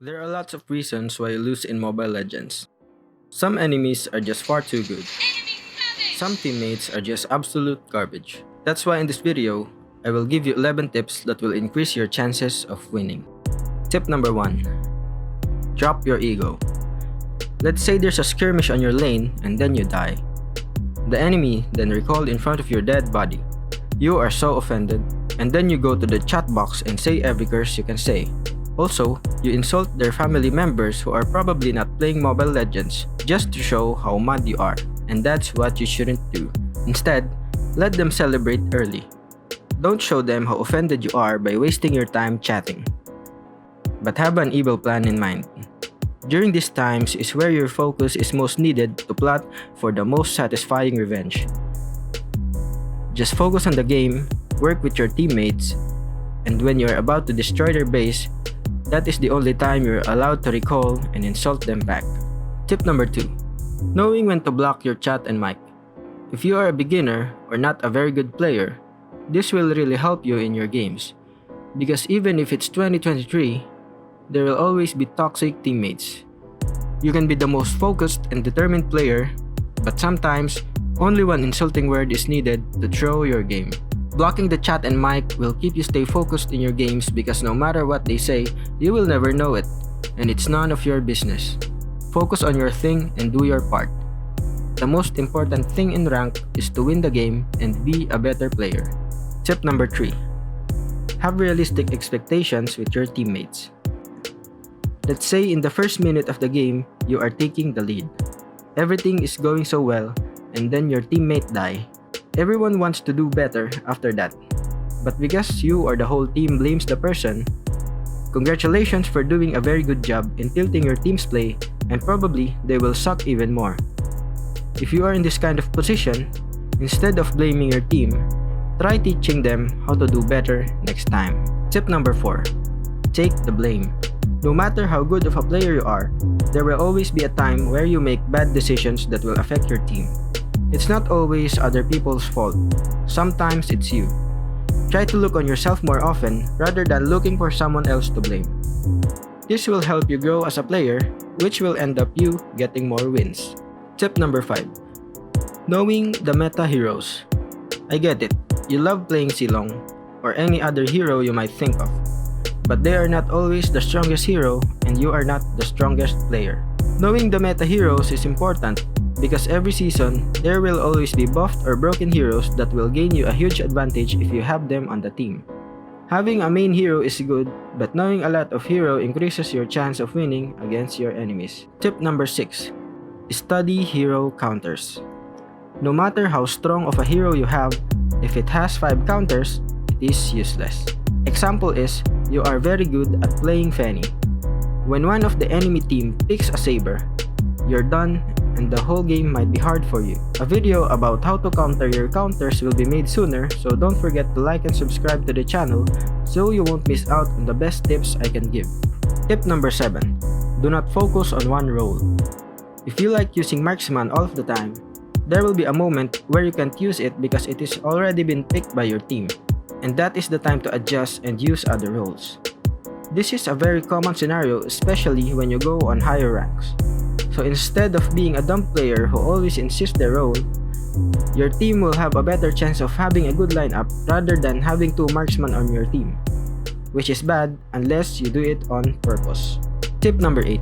There are lots of reasons why you lose in Mobile Legends. Some enemies are just far too good. Some teammates are just absolute garbage. That's why in this video, I will give you 11 tips that will increase your chances of winning. Tip number 1. Drop your ego. Let's say there's a skirmish on your lane and then you die. The enemy then recalled in front of your dead body. You are so offended, and then you go to the chat box and say every curse you can say. Also, you insult their family members who are probably not playing Mobile Legends just to show how mad you are, and that's what you shouldn't do. Instead, let them celebrate early. Don't show them how offended you are by wasting your time chatting. But have an evil plan in mind. During these times is where your focus is most needed to plot for the most satisfying revenge. Just focus on the game, work with your teammates, and when you're about to destroy their base, that is the only time you're allowed to recall and insult them back. Tip number 2. Knowing when to block your chat and mic. If you are a beginner or not a very good player, this will really help you in your games. Because even if it's 2023, there will always be toxic teammates. You can be the most focused and determined player, but sometimes only one insulting word is needed to throw your game. Blocking the chat and mic will keep you stay focused in your games because no matter what they say, you will never know it, and it's none of your business. Focus on your thing and do your part. The most important thing in rank is to win the game and be a better player. Tip number 3. Have realistic expectations with your teammates. Let's say in the first minute of the game, you are taking the lead. Everything is going so well, and then your teammate die. Everyone wants to do better after that. But because you or the whole team blames the person, congratulations for doing a very good job in tilting your team's play, and probably they will suck even more. If you are in this kind of position, instead of blaming your team, try teaching them how to do better next time. Tip number 4. Take the blame. No matter how good of a player you are, there will always be a time where you make bad decisions that will affect your team. It's not always other people's fault. Sometimes it's you. Try to look on yourself more often rather than looking for someone else to blame. This will help you grow as a player, which will end up you getting more wins. Tip number 5. Knowing the meta heroes. I get it, you love playing Silong or any other hero you might think of. But they are not always the strongest hero and you are not the strongest player. Knowing the meta heroes is important because every season, there will always be buffed or broken heroes that will gain you a huge advantage if you have them on the team. Having a main hero is good, but knowing a lot of hero increases your chance of winning against your enemies. Tip number 6. Study hero counters. No matter how strong of a hero you have, if it has 5 counters, it is useless. Example is, you are very good at playing Fanny. When one of the enemy team picks a Saber, you're done and the whole game might be hard for you. A video about how to counter your counters will be made sooner, so don't forget to like and subscribe to the channel so you won't miss out on the best tips I can give. Tip number 7. Do not focus on one role. If you like using marksman all of the time, there will be a moment where you can't use it because it is already been picked by your team, and that is the time to adjust and use other roles. This is a very common scenario, especially when you go on higher ranks. So instead of being a dumb player who always insists their role, your team will have a better chance of having a good lineup rather than having 2 marksmen on your team, which is bad unless you do it on purpose. Tip number 8.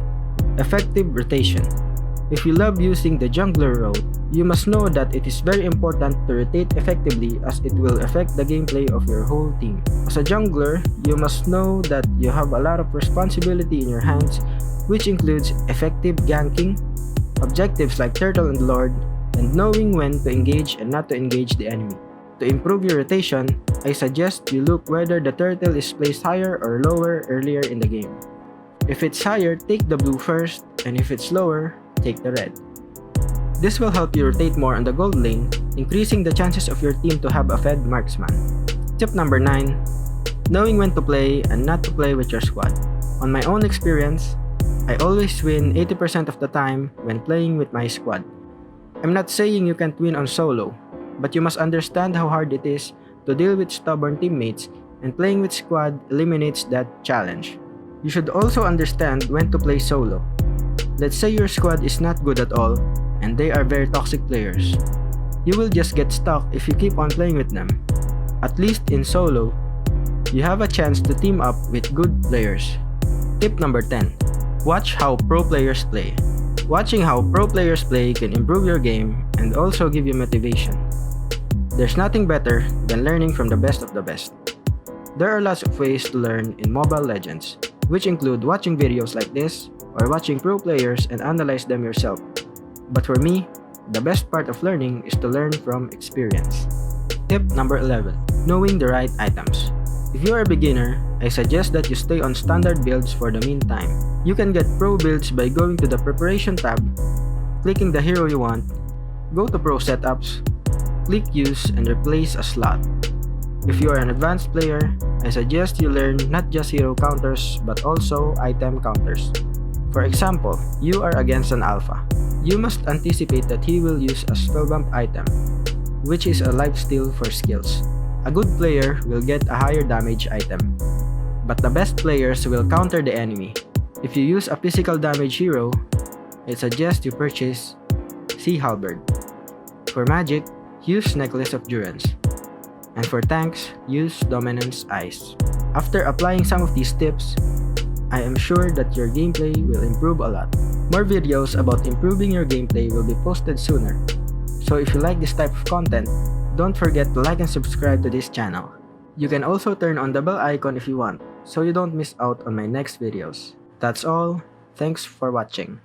Effective rotation. If you love using the jungler role, you must know that it is very important to rotate effectively as it will affect the gameplay of your whole team. As a jungler, you must know that you have a lot of responsibility in your hands, which includes effective ganking, objectives like Turtle and Lord, and knowing when to engage and not to engage the enemy. To improve your rotation, I suggest you look whether the turtle is placed higher or lower earlier in the game. If it's higher, take the blue first, and if it's lower, take the red. This will help you rotate more on the gold lane, increasing the chances of your team to have a fed marksman. Tip number 9. Knowing when to play and not to play with your squad. On my own experience, I always win 80% of the time when playing with my squad. I'm not saying you can't win on solo, but you must understand how hard it is to deal with stubborn teammates, and playing with squad eliminates that challenge. You should also understand when to play solo. Let's say your squad is not good at all, and they are very toxic players. You will just get stuck if you keep on playing with them. At least in solo, you have a chance to team up with good players. Tip number 10. Watch how pro players play. Watching how pro players play can improve your game and also give you motivation. There's nothing better than learning from the best of the best. There are lots of ways to learn in Mobile Legends, which include watching videos like this or watching pro players and analyze them yourself. But for me, the best part of learning is to learn from experience. Tip number 11. Knowing the right items. If you are a beginner, I suggest that you stay on standard builds for the meantime. You can get pro builds by going to the preparation tab, clicking the hero you want, go to pro setups, click use and replace a slot. If you are an advanced player, I suggest you learn not just hero counters but also item counters. For example, you are against an alpha. You must anticipate that he will use a spell bump item, which is a lifesteal for skills. A good player will get a higher damage item, but the best players will counter the enemy. If you use a physical damage hero, I suggest you purchase Sea Halberd. For magic, use Necklace of Durance. And for tanks, use Dominance Ice. After applying some of these tips, I am sure that your gameplay will improve a lot. More videos about improving your gameplay will be posted sooner. So if you like this type of content, don't forget to like and subscribe to this channel. You can also turn on the bell icon if you want, so you don't miss out on my next videos. That's all. Thanks for watching.